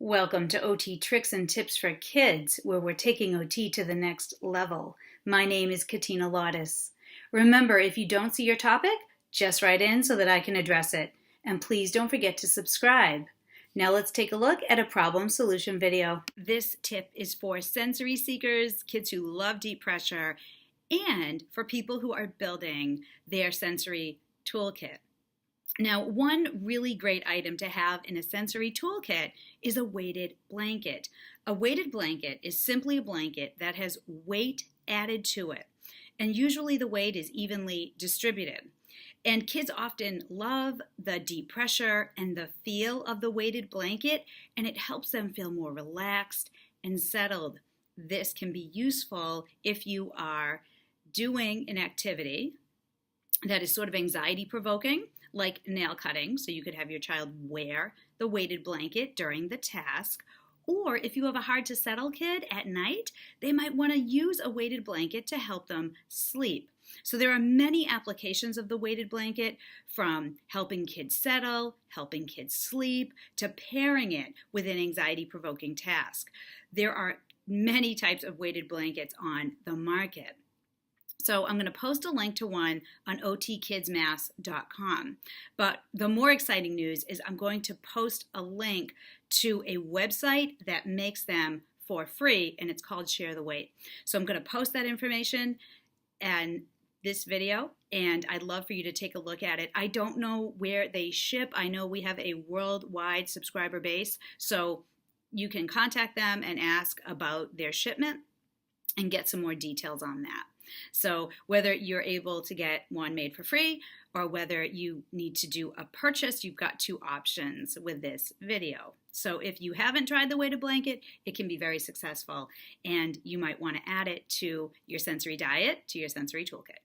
Welcome to OT Tricks and Tips for Kids, where we're taking OT to the next level. My name is Katina Lawtis. Remember, if you don't see your topic, just write in so that I can address it. And please don't forget to subscribe. Now let's take a look at a problem solution video. This tip is for sensory seekers, kids who love deep pressure, and for people who are building their sensory toolkit. Now, one really great item to have in a sensory toolkit is a weighted blanket. A weighted blanket is simply a blanket that has weight added to it, and usually the weight is evenly distributed. And kids often love the deep pressure and the feel of the weighted blanket, and it helps them feel more relaxed and settled. This can be useful if you are doing an activity that is sort of anxiety-provoking, like nail cutting, so you could have your child wear the weighted blanket during the task. Or if you have a hard to settle kid at night, they might want to use a weighted blanket to help them sleep. So there are many applications of the weighted blanket, from helping kids settle, helping kids sleep, to pairing it with an anxiety-provoking task. There are many types of weighted blankets on the market. So I'm going to post a link to one on otkidsmass.com. But the more exciting news is I'm going to post a link to a website that makes them for free, and it's called Share the Weight. So I'm going to post that information and this video, and I'd love for you to take a look at it. I don't know where they ship. I know we have a worldwide subscriber base, so you can contact them and ask about their shipment and get some more details on that. So whether you're able to get one made for free or whether you need to do a purchase, you've got two options with this video. So if you haven't tried the weighted blanket, it can be very successful, and you might want to add it to your sensory diet, to your sensory toolkit.